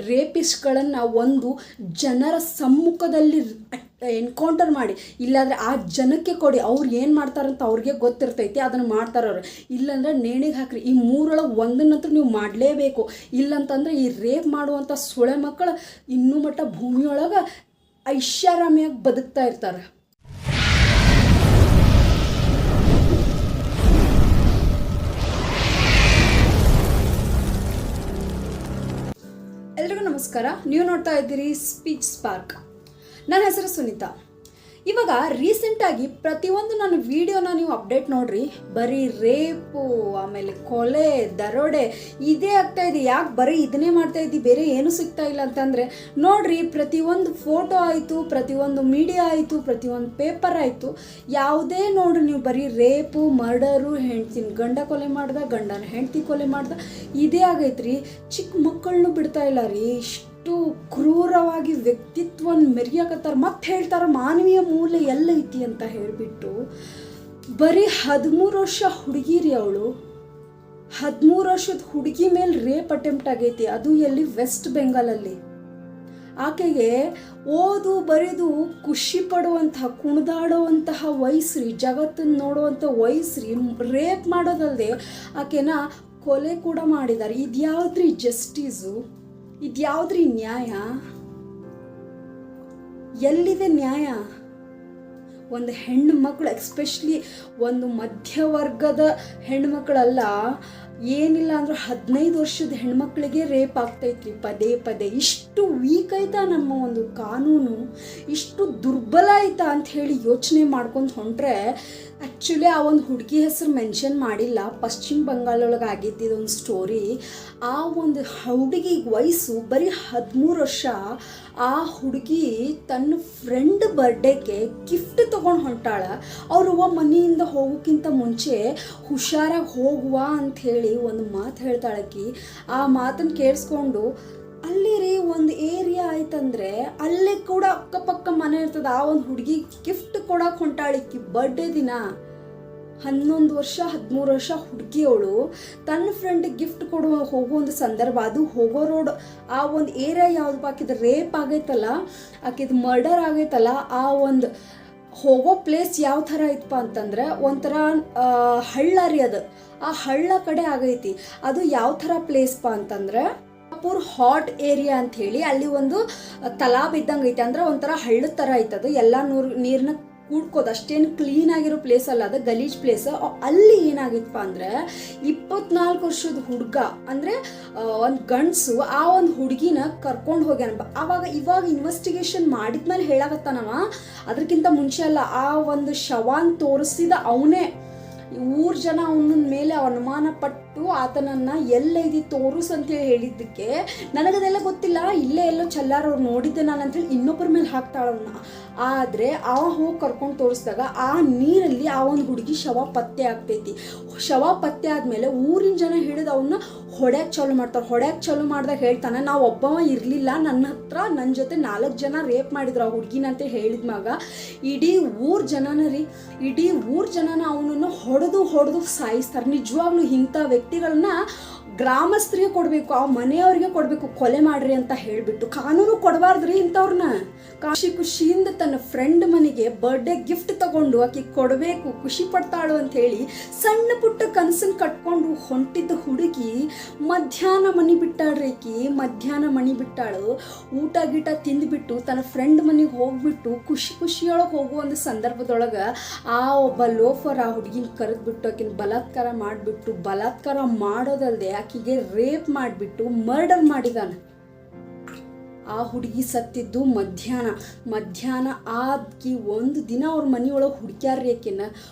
ರೇಪಿಸ್ಟ್ಗಳನ್ನು ಒಂದು ಜನರ ಸಮ್ಮುಖದಲ್ಲಿ ಎನ್ಕೌಂಟರ್ ಮಾಡಿ, ಇಲ್ಲಾಂದರೆ ಆ ಜನಕ್ಕೆ ಕೊಡಿ, ಅವ್ರು ಏನು ಮಾಡ್ತಾರಂತ ಅವ್ರಿಗೆ ಗೊತ್ತಿರ್ತೈತಿ, ಅದನ್ನು ಮಾಡ್ತಾರವ್ರು. ಇಲ್ಲಾಂದ್ರೆ ನೇಣಿಗೆ ಹಾಕ್ರಿ. ಈ ಮೂರೊಳಗೆ ಒಂದನ್ನಂತೂ ನೀವು ಮಾಡಲೇಬೇಕು. ಇಲ್ಲಂತಂದ್ರೆ ಈ ರೇಪ್ ಮಾಡುವಂಥ ಸೊಳೆ ಮಕ್ಕಳು ಇನ್ನೂ ಮಟ್ಟ ಭೂಮಿಯೊಳಗೆ ಐಷಾರಾಮಿಯಾಗಿ ಬದುಕ್ತಾ ಇರ್ತಾರೆ. ಎಲ್ರಿಗೂ ನಮಸ್ಕಾರ. ನೀವು ನೋಡ್ತಾ ಇದ್ದೀರಿ ಸ್ಪೀಚ್ ಸ್ಪಾರ್ಕ್. ನನ್ನ ಹೆಸರು ಸುನೀತಾ. ಇವಾಗ ರೀಸೆಂಟಾಗಿ ಪ್ರತಿಯೊಂದು ನನ್ನ ವಿಡಿಯೋನ ನೀವು ಅಪ್ಡೇಟ್ ನೋಡ್ರಿ, ಬರೀ ರೇಪು, ಆಮೇಲೆ ಕೊಲೆ, ದರೋಡೆ ಇದೇ ಆಗ್ತಾ ಇದೆ. ಯಾಕೆ ಬರೀ ಇದನ್ನೇ ಮಾಡ್ತಾ ಇದ್ದೀವಿ, ಬೇರೆ ಏನೂ ಸಿಗ್ತಾ ಇಲ್ಲ ಅಂತಂದರೆ ನೋಡ್ರಿ, ಪ್ರತಿಯೊಂದು ಫೋಟೋ ಆಯಿತು, ಪ್ರತಿಯೊಂದು ಮೀಡಿಯಾ ಆಯಿತು, ಪ್ರತಿಯೊಂದು ಪೇಪರ್ ಆಯಿತು, ಯಾವುದೇ ನೋಡ್ರಿ ನೀವು ಬರೀ ರೇಪು, ಮರ್ಡರು, ಹೆಂಡ್ತಿನ ಗಂಡ ಕೊಲೆ ಮಾಡ್ದ, ಗಂಡನ ಹೆಂಡ್ತಿ ಕೊಲೆ ಮಾಡ್ದ, ಇದೇ ಆಗೈತ್ರಿ. ಚಿಕ್ಕ ಮಕ್ಕಳನ್ನೂ ಬಿಡ್ತಾ ಇಲ್ಲ ರೀ. ಇಷ್ಟು ಕ್ರೂರವಾಗಿ ವ್ಯಕ್ತಿತ್ವವನ್ನು ಮೆರೆಯಕತ್ತಾರೆ. ಮತ್ತೆ ಹೇಳ್ತಾರೆ ಮಾನವೀಯ ಮೂಲ್ಯ ಎಲ್ಲೈತಿ ಅಂತ ಹೇಳಿಬಿಟ್ಟು. ಬರೀ 13 ವರ್ಷ ಹುಡುಗಿ ರೀ ಅವಳು. 13 ವರ್ಷದ ಹುಡುಗಿ ಮೇಲೆ ರೇಪ್ ಅಟೆಂಪ್ಟ್ ಆಗೈತಿ. ಅದು ಎಲ್ಲಿ? ವೆಸ್ಟ್ ಬೆಂಗಾಲಲ್ಲಿ. ಆಕೆಗೆ ಓದು ಬರೆದು ಖುಷಿ ಪಡುವಂತಹ, ಕುಣಿದಾಡುವಂತಹ ವಯಸ್ಸ್ರಿ, ಜಗತ್ತನ್ನು ನೋಡುವಂಥ ವಯಸ್ಸ್ರಿ. ರೇಪ್ ಮಾಡೋದಲ್ಲದೆ ಆಕೆನ ಕೊಲೆ ಕೂಡ ಮಾಡಿದ್ದಾರೆ. ಇದ್ಯಾವ್ದ್ರಿ ಜಸ್ಟಿಸು? ಇದ್ಯಾವ್ದ್ರಿ ನ್ಯಾಯ? ಎಲ್ಲಿದೆ ನ್ಯಾಯ? ಒಂದು ಹೆಣ್ಣು ಮಕ್ಕಳು, ಎಕ್ಸ್ಪೆಷಲಿ ಒಂದು ಮಧ್ಯವರ್ಗದ ಹೆಣ್ಮಕ್ಳಲ್ಲ, ಏನಿಲ್ಲ ಅಂದ್ರೆ 15 ವರ್ಷದ ಹೆಣ್ಮಕ್ಳಿಗೆ ರೇಪ್ ಆಗ್ತೈತ್ರಿ ಪದೇ ಪದೇ. ಇಷ್ಟು ವೀಕ್ ಆಯ್ತಾ ನಮ್ಮ ಒಂದು ಕಾನೂನು, ಇಷ್ಟು ದುರ್ಬಲ ಆಯ್ತಾ ಅಂತ ಹೇಳಿ ಯೋಚನೆ ಮಾಡ್ಕೊಂಡು ಹೊಂಟ್ರೆ, ಆ್ಯಕ್ಚುಲಿ ಆ ಒಂದು ಹುಡುಗಿ ಹೆಸರು ಮೆನ್ಷನ್ ಮಾಡಿಲ್ಲ. ಪಶ್ಚಿಮ ಬಂಗಾಳೊಳಗೆ ಆಗಿದ್ದೊಂದು ಸ್ಟೋರಿ. ಆ ಒಂದು ಹುಡುಗಿ ವಯಸ್ಸು ಬರೀ 13 ವರ್ಷ. ಆ ಹುಡುಗಿ ತನ್ನ ಫ್ರೆಂಡ್ ಬರ್ಡೇಗೆ ಗಿಫ್ಟ್ ತೊಗೊಂಡು ಹೊಂಟಾಳ. ಅವ್ರವ್ವ ಮನೆಯಿಂದ ಹೋಗೋಕ್ಕಿಂತ ಮುಂಚೆ ಹುಷಾರಾಗಿ ಹೋಗುವ ಅಂಥೇಳಿ ಒಂದು ಮಾತು ಹೇಳ್ತಾಳಕಿ. ಆ ಮಾತನ್ನು ಕೇಳಿಸ್ಕೊಂಡು ಅಲ್ಲಿ ರೀ ಒಂದು ಏರಿಯಾ ಆಯ್ತಂದ್ರೆ ಅಲ್ಲೇ ಕೂಡ ಅಕ್ಕಪಕ್ಕ ಮನೆ ಇರ್ತದೆ. ಆ ಒಂದು ಹುಡುಗಿ ಗಿಫ್ಟ್ ಕೊಡಕ್ಕೆ ಹೊಂಟಾಳಿಕ್ಕಿ ಬರ್ಡೇ ದಿನ. 11 ವರ್ಷ 13 ವರ್ಷ ಹುಡುಗಿ ಅವಳು ತನ್ನ ಫ್ರೆಂಡಿಗೆ ಗಿಫ್ಟ್ ಹೋಗೋ ಒಂದು ಸಂದರ್ಭ. ಅದು ಹೋಗೋ ರೋಡ್, ಆ ಒಂದು ಏರಿಯಾ ಯಾವ್ದು ಆಕಿದ ರೇಪ್ ಆಗೈತಲ್ಲ, ಆಕಿದ ಮರ್ಡರ್ ಆಗೈತಲ್ಲ, ಆ ಒಂದು ಹೋಗೋ ಪ್ಲೇಸ್ ಯಾವ ಥರ ಇತ್ತಪ್ಪ ಅಂತಂದ್ರೆ ಒಂಥರ ಹಳ್ಳ ರೀ. ಅದು ಆ ಹಳ್ಳ ಕಡೆ ಆಗೈತಿ. ಅದು ಯಾವ ಥರ ಪ್ಲೇಸ್ಪ ಅಂತಂದ್ರೆ ಹಾಟ್ ಏರಿಯಾ ಅಂತ ಹೇಳಿ ಅಲ್ಲಿ ಒಂದು ತಲಾಬ್ ಇದ್ದಂಗೆ ಐತೆ. ಅಂದ್ರೆ ಒಂಥರ ಹಳ್ಳದ ಥರ ಐತದು. ಎಲ್ಲ ನೀರನ್ನ ಕೂಡ್ಕೋದು, ಅಷ್ಟೇನು ಕ್ಲೀನ್ ಆಗಿರೋ ಪ್ಲೇಸ್ ಅಲ್ಲ, ಅದು ಗಲೀಜ್ ಪ್ಲೇಸ್. ಅಲ್ಲಿ ಏನಾಗಿತ್ತಪ್ಪ ಅಂದ್ರೆ 24 ವರ್ಷದ ಹುಡುಗ ಅಂದ್ರೆ ಒಂದು ಗಂಡಸು ಆ ಒಂದು ಹುಡುಗಿನ ಕರ್ಕೊಂಡು ಹೋಗ್ಯಾನ. ಇವಾಗ ಇನ್ವೆಸ್ಟಿಗೇಷನ್ ಮಾಡಿದ್ಮೇಲೆ ಹೇಳಾಕತ್ತಾನವ. ಅದಕ್ಕಿಂತ ಮುಂಚೆ ಅಲ್ಲ, ಆ ಒಂದು ಶವಾನ್ ತೋರಿಸಿದ ಅವನೇ. ಊರ್ ಜನ ಅವನ ಮೇಲೆ ಅನುಮಾನ ಪಟ್ಟು ಆತನನ್ನ ಎಲ್ಲೈದಿ ತೋರಿಸ್ ಅಂತೇಳಿ ಹೇಳಿದ್ದಕ್ಕೆ ನನಗದೆಲ್ಲ ಗೊತ್ತಿಲ್ಲ, ಇಲ್ಲೇ ಎಲ್ಲೋ ಚಲ್ಲಾರವ್ರು ನೋಡಿದ್ದೆ ನಾನು ಅಂತೇಳಿ ಇನ್ನೊಬ್ಬರ ಮೇಲೆ ಹಾಕ್ತಾಳವನ್ನ. ಆದರೆ ಅವ ಹೋಗಿ ಕರ್ಕೊಂಡು ತೋರಿಸಿದಾಗ ಆ ನೀರಲ್ಲಿ ಆ ಒಂದು ಹುಡುಗಿ ಶವ ಪತ್ತೆ ಆಗ್ತೈತಿ. ಶವ ಪತ್ತೆ ಆದಮೇಲೆ ಊರಿನ ಜನ ಹಿಡಿದು ಅವನ್ನ ಹೊಡ್ಯಾಕೆ ಚಾಲು ಮಾಡ್ತಾರೆ. ಹೊಡ್ಯಾಕೆ ಚಾಲು ಮಾಡಿದಾಗ ಹೇಳ್ತಾನೆ, ನಾವು ಒಬ್ಬವ ಇರಲಿಲ್ಲ, ನನ್ನ ಜೊತೆ 4 ಜನ ರೇಪ್ ಮಾಡಿದ್ರು ಆ ಹುಡುಗಿನ ಅಂತ ಹೇಳಿದ್ಮಾಗ ಇಡೀ ಊರ್ ಜನನ ಅವನನ್ನು ಹೊಡೆದು ಸಾಯಿಸ್ತಾರೆ. ನಿಜವಾಗ್ಲೂ ಇಂಥ ವ್ಯಕ್ತಿಗಳನ್ನ ಗ್ರಾಮಸ್ಥರಿಗೆ ಕೊಡಬೇಕು, ಆ ಮನೆಯವ್ರಿಗೆ ಕೊಡಬೇಕು, ಕೊಲೆ ಮಾಡ್ರಿ ಅಂತ ಹೇಳಿಬಿಟ್ಟು. ಕಾನೂನು ಕೊಡಬಾರ್ದ್ರಿ ಇಂಥವ್ರನ್ನ. ಖುಷಿಯಿಂದ ತನ್ನ ಫ್ರೆಂಡ್ ಮನೆಗೆ ಬರ್ಡೇ ಗಿಫ್ಟ್ ತಗೊಂಡು ಆಕೆ ಕೊಡಬೇಕು, ಖುಷಿ ಪಡ್ತಾಳು ಅಂತ ಹೇಳಿ ಸಣ್ಣ ಪುಟ್ಟ ಕನಸನ್ನು ಕಟ್ಕೊಂಡು ಹೊಂಟಿದ್ದ ಹುಡುಗಿ ಮಧ್ಯಾಹ್ನ ಮನೆ ಬಿಟ್ಟಾಳು. ಊಟ ಗೀಟ ತಿಂದುಬಿಟ್ಟು ತನ್ನ ಫ್ರೆಂಡ್ ಮನೆಗೆ ಹೋಗ್ಬಿಟ್ಟು ಖುಷಿಯೊಳಗೆ ಹೋಗುವ ಒಂದು ಸಂದರ್ಭದೊಳಗೆ ಆ ಒಬ್ಬ ಲೋಫರ್ ಆ ಹುಡುಗಿನ ಕರೆದ್ಬಿಟ್ಟು ಆಕಿನ ಬಲಾತ್ಕಾರ ಮಾಡೋದಲ್ಲದೆ ಆಕಿಗೆ ರೇಪ್ ಮಾಡಿಬಿಟ್ಟು ಮರ್ಡರ್ ಮಾಡಿದಾನೆ. ಆ ಹುಡುಗಿ ಸತ್ತಿದ್ದು ಮಧ್ಯಾಹ್ನ ಆಗಿ ಒಂದು ದಿನ ಅವ್ರ ಮನೆಯೊಳಗೆ ಹುಡುಕ್ಯಾರ್ರಿ ಆಕಿನ.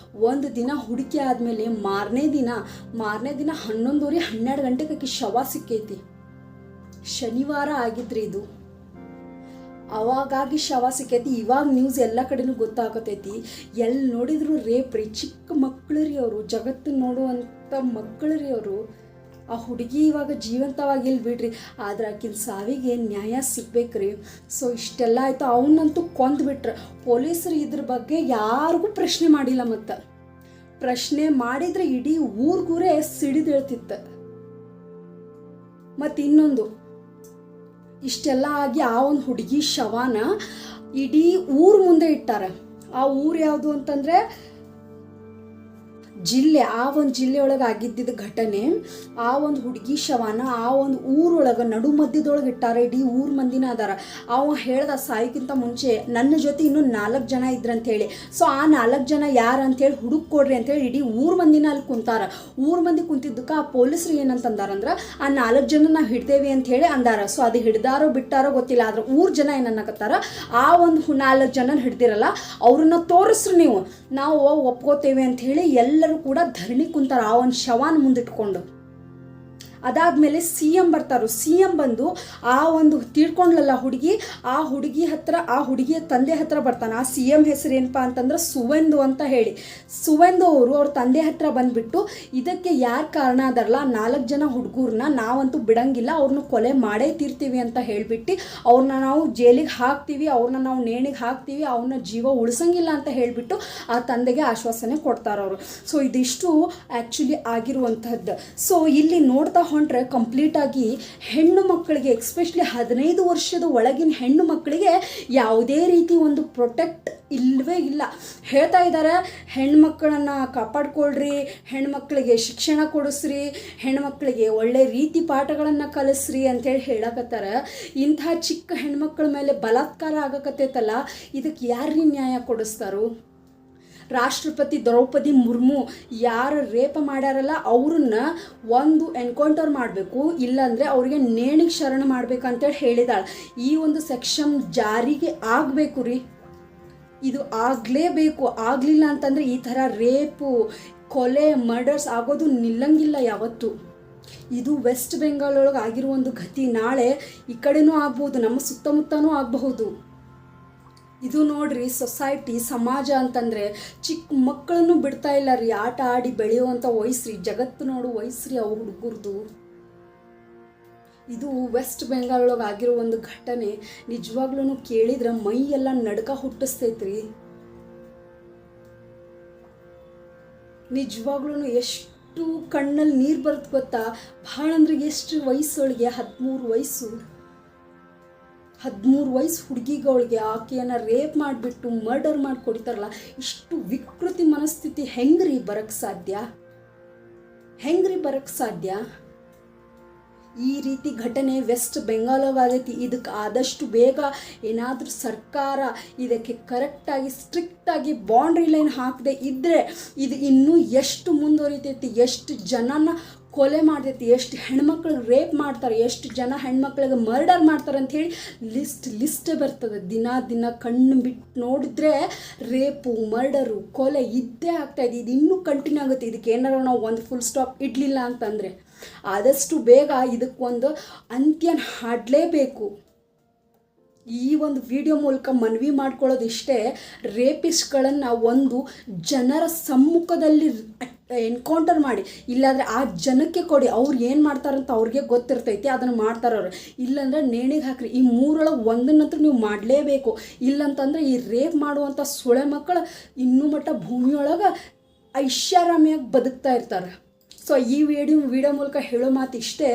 ಒಂದು ದಿನ ಹುಡುಕಿ ಆದಮೇಲೆ ಮಾರನೇ ದಿನ 11:30 12 ಗಂಟೆಗೆ ಆಕಿ ಶವ ಸಿಕ್ಕೈತಿ. ಶನಿವಾರ ಆಗಿದ್ರಿ ಇದು. ಅವಾಗಾಗಿ ಶವ ಸಿಕ್ಕೈತಿ. ಇವಾಗ ನ್ಯೂಸ್ ಎಲ್ಲ ಕಡೆನೂ ಗೊತ್ತಾಗತೈತಿ. ಎಲ್ಲಿ ನೋಡಿದ್ರು ರೇಪ್ ರೀ. ಚಿಕ್ಕ ಮಕ್ಕಳು ರೀ ಅವರು, ಜಗತ್ತನ್ನು ನೋಡುವಂಥ ಮಕ್ಕಳು ರೀ ಅವರು. ಆ ಹುಡುಗಿ ಇವಾಗ ಜೀವಂತವಾಗಿಲ್ಲ ಬಿಡ್ರಿ, ಆದ್ರೆ ಆಕಿನ ಸಾವಿಗೆ ನ್ಯಾಯ ಸಿಗ್ಬೇಕ್ರಿ. ಸೊ ಇಷ್ಟೆಲ್ಲ ಆಯಿತು. ಅವನಂತೂ ಕೊಂದ್ಬಿಟ್ರೆ ಪೊಲೀಸರು ಇದ್ರ ಬಗ್ಗೆ ಯಾರಿಗೂ ಪ್ರಶ್ನೆ ಮಾಡಿಲ್ಲ. ಮತ್ತು ಪ್ರಶ್ನೆ ಮಾಡಿದರೆ ಇಡೀ ಊರ್ಗೂರೇ ಸಿಡಿದೇಳ್ತಿತ್ತು. ಮತ್ತು ಇನ್ನೊಂದು, ಇಷ್ಟೆಲ್ಲ ಆಗಿ ಆ ಒಂದು ಹುಡುಗಿ ಶವನ ಇಡೀ ಊರು ಮುಂದೆ ಇಟ್ಟಾರ. ಆ ಊರು ಯಾವುದು ಅಂತಂದರೆ ಜಿಲ್ಲೆ, ಆ ಒಂದು ಜಿಲ್ಲೆಯೊಳಗೆ ಆಗಿದ್ದಿದ್ದ ಘಟನೆ. ಆ ಒಂದು ಹುಡುಗಿ ಶವನ ಆ ಒಂದು ಊರೊಳಗೆ ನಡು ಮಧ್ಯದೊಳಗೆ ಇಟ್ಟಾರ. ಇಡೀ ಊರು ಮಂದಿನ ಅದಾರ. ಅವ ಹೇಳ್ದ ಸಾಯೋಕ್ಕಿಂತ ಮುಂಚೆ ನನ್ನ ಜೊತೆ ಇನ್ನೂ 4 ಜನ ಇದ್ರಂತೇಳಿ. ಸೊ ಆ 4 ಜನ ಯಾರು ಅಂತೇಳಿ ಹುಡುಕೊಡ್ರಿ ಅಂತೇಳಿ ಇಡೀ ಊರು ಮಂದಿನ ಅಲ್ಲಿ ಕುಂತಾರ. ಊರು ಮಂದಿ ಕುಂತಿದ್ದಕ್ಕೆ ಆ ಪೊಲೀಸರು ಏನಂತಂದಾರಂದ್ರೆ ಆ 4 ಜನ ನಾವು ಹಿಡ್ದೇವಿ ಅಂತ ಹೇಳಿ ಅಂದಾರ. ಸೊ ಅದು ಹಿಡ್ದಾರೋ ಬಿಟ್ಟಾರೋ ಗೊತ್ತಿಲ್ಲ, ಆದ್ರೆ ಊರು ಜನ ಏನನ್ನಕತ್ತಾರ, ಆ ಒಂದು 4 ಜನ ಹಿಡ್ದಿರಲ್ಲ ಅವ್ರನ್ನ ತೋರಿಸ್ರಿ ನೀವು, ನಾವು ಒಪ್ಕೋತೇವೆ ಅಂತ ಹೇಳಿ ಎಲ್ಲರೂ ಕೂಡ ಧರಣಿ ಕುಂತಾರ ಆ ಒಂದು ಶವಾನ ಮುಂದಿಟ್ಕೊಂಡು. ಅದಾದ್ಮೇಲೆ CM ಬರ್ತಾರು. CM ಬಂದು ಆ ಒಂದು ತೀರ್ಕೊಂಡ್ಲಲ್ಲ ಹುಡುಗಿ, ಆ ಹುಡುಗಿ ಹತ್ರ, ಆ ಹುಡುಗಿಯ ತಂದೆ ಹತ್ರ ಬರ್ತಾನೆ. ಆ CM ಹೆಸರು ಏನಪ್ಪಾ ಅಂತಂದ್ರೆ ಸುವೆಂದು ಅಂತ ಹೇಳಿ. ಸುವೆಂದು ಅವರು ಅವ್ರ ತಂದೆ ಹತ್ರ ಬಂದ್ಬಿಟ್ಟು ಇದಕ್ಕೆ ಯಾರು ಕಾರಣ ಅದಾರಲ್ಲ 4 ಜನ ಹುಡುಗರನ್ನ ನಾವಂತೂ ಬಿಡಂಗಿಲ್ಲ, ಅವ್ರನ್ನ ಕೊಲೆ ಮಾಡೇ ತೀರ್ತೀವಿ ಅಂತ ಹೇಳ್ಬಿಟ್ಟು ಅವ್ರನ್ನ ನಾವು ಜೈಲಿಗೆ ಹಾಕ್ತೀವಿ, ಅವ್ರನ್ನ ನಾವು ನೇಣಿಗೆ ಹಾಕ್ತೀವಿ, ಅವ್ರನ್ನ ಜೀವ ಉಳಿಸಂಗಿಲ್ಲ ಅಂತ ಹೇಳಿಬಿಟ್ಟು ಆ ತಂದೆಗೆ ಆಶ್ವಾಸನೆ ಕೊಡ್ತಾರವರು. ಸೊ ಇದಿಷ್ಟು ಆ್ಯಕ್ಚುಲಿ ಆಗಿರುವಂತಹದ್ದು. ಸೊ ಇಲ್ಲಿ ನೋಡ್ತಾ ಹೊಂಟ್ರೆ ಕಂಪ್ಲೀಟಾಗಿ ಹೆಣ್ಣು ಮಕ್ಕಳಿಗೆ, ಎಕ್ಸ್ಪೆಷಲಿ 15 ವರ್ಷದ ಒಳಗಿನ ಹೆಣ್ಣು ಮಕ್ಕಳಿಗೆ ಯಾವುದೇ ರೀತಿ ಒಂದು ಪ್ರೊಟೆಕ್ಟ್ ಇಲ್ಲವೇ ಇಲ್ಲ. ಹೇಳ್ತಾ ಇದ್ದಾರೆ ಹೆಣ್ಮಕ್ಕಳನ್ನು ಕಾಪಾಡ್ಕೊಳ್ರಿ, ಹೆಣ್ಮಕ್ಳಿಗೆ ಶಿಕ್ಷಣ ಕೊಡಿಸ್ರಿ, ಹೆಣ್ಮಕ್ಳಿಗೆ ಒಳ್ಳೆ ರೀತಿ ಪಾಠಗಳನ್ನು ಕಲಿಸ್ರಿ ಅಂತೇಳಿ ಹೇಳಕತ್ತಾರೆ. ಇಂಥ ಚಿಕ್ಕ ಹೆಣ್ಮಕ್ಳ ಮೇಲೆ ಬಲಾತ್ಕಾರ ಆಗಕತ್ತೈತಲ್ಲ, ಇದಕ್ಕೆ ಯಾರು ನ್ಯಾಯ ಕೊಡಿಸ್ತಾರೋ? ರಾಷ್ಟ್ರಪತಿ ದ್ರೌಪದಿ ಮುರ್ಮು ಯಾರು ರೇಪ ಮಾಡ್ಯಾರಲ್ಲ ಅವ್ರನ್ನ ಒಂದು ಎನ್ಕೌಂಟರ್ ಮಾಡಬೇಕು, ಇಲ್ಲಾಂದರೆ ಅವ್ರಿಗೆ ನೇಣಿಗೆ ಶರಣ ಮಾಡ್ಬೇಕಂತೇಳಿ ಹೇಳಿದಾಳೆ. ಈ ಒಂದು ಸೆಕ್ಷನ್ ಜಾರಿಗೆ ಆಗಬೇಕು ರೀ, ಇದು ಆಗಲೇಬೇಕು. ಆಗಲಿಲ್ಲ ಅಂತಂದರೆ ಈ ಥರ ರೇಪು, ಕೊಲೆ, ಮರ್ಡರ್ಸ್ ಆಗೋದು ನಿಲ್ಲಂಗಿಲ್ಲ ಯಾವತ್ತೂ. ಇದು ವೆಸ್ಟ್ ಬೆಂಗಾಲ್ ಒಳಗೆ ಆಗಿರೋ ಒಂದು ಗತಿ ನಾಳೆ ಈ ಕಡೆನೂ ಆಗ್ಬೋದು, ನಮ್ಮ ಸುತ್ತಮುತ್ತನೂ ಆಗಬಹುದು. ಇದು ನೋಡ್ರಿ ಸೊಸೈಟಿ, ಸಮಾಜ ಅಂತಂದರೆ ಚಿಕ್ಕ ಮಕ್ಕಳನ್ನು ಬಿಡ್ತಾ ಇಲ್ಲ ರೀ. ಆಟ ಆಡಿ ಬೆಳೆಯುವಂಥ ವಯಸ್ಸ್ರಿ, ಜಗತ್ತು ನೋಡು ವಯಸ್ಸ್ರಿ ಅವು ಹುಡುಗರದು. ಇದು ವೆಸ್ಟ್ ಬೆಂಗಾಲ್ ಒಳಗೆ ಆಗಿರೋ ಒಂದು ಘಟನೆ ನಿಜವಾಗ್ಲೂ ಕೇಳಿದ್ರೆ ಮೈ ಎಲ್ಲ ನಡ್ಕ ಹುಟ್ಟಿಸ್ತೈತ್ರಿ. ನಿಜವಾಗ್ಲೂ ಎಷ್ಟು ಕಣ್ಣಲ್ಲಿ ನೀರು ಬರುತ್ತೆ ಗೊತ್ತಾ. ಭಾಳ ಅಂದ್ರೆ ಎಷ್ಟು ವಯಸ್ಸೊಳಗೆ 13 ವಯಸ್ಸು, 13 ವಯಸ್ಸು ಹುಡುಗಿಗಳಿಗೆ ಆಕೆಯನ್ನು ರೇಪ್ ಮಾಡಿಬಿಟ್ಟು ಮರ್ಡರ್ ಮಾಡಿ ಕೊಡ್ತಾರಲ್ಲ. ಇಷ್ಟು ವಿಕೃತಿ ಮನಸ್ಥಿತಿ ಹೆಂಗ್ರಿ ಬರಕ್ಕೆ ಸಾಧ್ಯ? ಈ ರೀತಿ ಘಟನೆ ವೆಸ್ಟ್ ಬೆಂಗಾಲವಾಗೈತಿ. ಇದಕ್ಕೆ ಆದಷ್ಟು ಬೇಗ ಏನಾದರೂ ಸರ್ಕಾರ ಇದಕ್ಕೆ ಕರೆಕ್ಟಾಗಿ ಸ್ಟ್ರಿಕ್ಟಾಗಿ ಬೌಂಡ್ರಿ ಲೈನ್ ಹಾಕದೆ ಇದ್ದರೆ ಇದು ಇನ್ನೂ ಎಷ್ಟು ಮುಂದುವರಿತೈತಿ, ಎಷ್ಟು ಜನನ ಕೊಲೆ ಮಾಡ್ತೈತಿ, ಎಷ್ಟು ಹೆಣ್ಮಕ್ಳಿಗೆ ರೇಪ್ ಮಾಡ್ತಾರೆ, ಎಷ್ಟು ಜನ ಹೆಣ್ಮಕ್ಳಿಗೆ ಮರ್ಡರ್ ಮಾಡ್ತಾರೆ ಅಂಥೇಳಿ ಲಿಸ್ಟೇ ಬರ್ತದೆ. ದಿನ ಕಣ್ಣು ಬಿಟ್ಟು ನೋಡಿದ್ರೆ ರೇಪು, ಮರ್ಡರು, ಕೊಲೆ ಇದ್ದೇ ಆಗ್ತಾಯಿದೆ. ಇದು ಇನ್ನೂ ಕಂಟಿನ್ಯೂ ಆಗುತ್ತೆ. ಇದಕ್ಕೆ ಏನಾರು ನಾವು ಒಂದು ಫುಲ್ ಸ್ಟಾಪ್ ಇಡಲಿಲ್ಲ ಅಂತಂದರೆ ಆದಷ್ಟು ಬೇಗ ಇದಕ್ಕೊಂದು ಅಂತ್ಯ ಹಾಡಲೇಬೇಕು. ಈ ಒಂದು ವಿಡಿಯೋ ಮೂಲಕ ಮನವಿ ಮಾಡ್ಕೊಳ್ಳೋದು ಇಷ್ಟೇ, ರೇಪಿಸ್ಟ್ಗಳನ್ನು ಒಂದು ಜನರ ಸಮ್ಮುಖದಲ್ಲಿ ಎನ್ಕೌಂಟರ್ ಮಾಡಿ, ಇಲ್ಲಾಂದರೆ ಆ ಜನಕ್ಕೆ ಕೊಡಿ. ಅವ್ರು ಏನು ಮಾಡ್ತಾರಂತ ಅವ್ರಿಗೆ ಗೊತ್ತಿರ್ತೈತಿ, ಅದನ್ನು ಮಾಡ್ತಾರವ್ರು. ಇಲ್ಲಾಂದ್ರೆ ನೇಣಿಗೆ ಹಾಕ್ರಿ. ಈ 3 ಒಂದನ್ನಂತೂ ನೀವು ಮಾಡಲೇಬೇಕು. ಇಲ್ಲಂತಂದ್ರೆ ಈ ರೇಪ್ ಮಾಡುವಂಥ ಸೊಳೆ ಮಕ್ಕಳು ಇನ್ನೂ ಮಟ್ಟ ಭೂಮಿಯೊಳಗೆ ಐಷಾರಾಮಿಯಾಗಿ ಬದುಕ್ತಾ ಇರ್ತಾರೆ. ಸೊ ಈ ವಿಡಿಯೋ ಮೂಲಕ ಹೇಳೋ ಮಾತು ಇಷ್ಟೇ,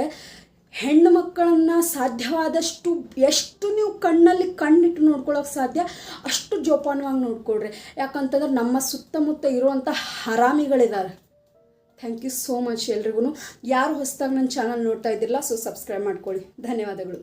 ಹೆಣ್ಣು ಮಕ್ಕಳನ್ನು ಸಾಧ್ಯವಾದಷ್ಟು ಎಷ್ಟು ನೀವು ಕಣ್ಣಲ್ಲಿ ಕಣ್ಣಿಟ್ಟು ನೋಡ್ಕೊಳ್ಳೋಕೆ ಸಾಧ್ಯ ಅಷ್ಟು ಜೋಪಾನವಾಗಿ ನೋಡ್ಕೊಳ್ರಿ. ಯಾಕಂತಂದ್ರೆ ನಮ್ಮ ಸುತ್ತಮುತ್ತ ಇರುವಂಥ ಹರಾಮಿಗಳಿದ್ದಾರೆ. ಥ್ಯಾಂಕ್ ಯು ಸೋ ಮಚ್ ಎಲ್ರಿಗೂ. ಯಾರು ಹೊಸದಾಗಿ ನನ್ನ ಚಾನಲ್ ನೋಡ್ತಾ ಇದ್ದಿರಲ್ಲ, ಸೊ ಸಬ್ಸ್ಕ್ರೈಬ್ ಮಾಡ್ಕೊಳ್ಳಿ. ಧನ್ಯವಾದಗಳು.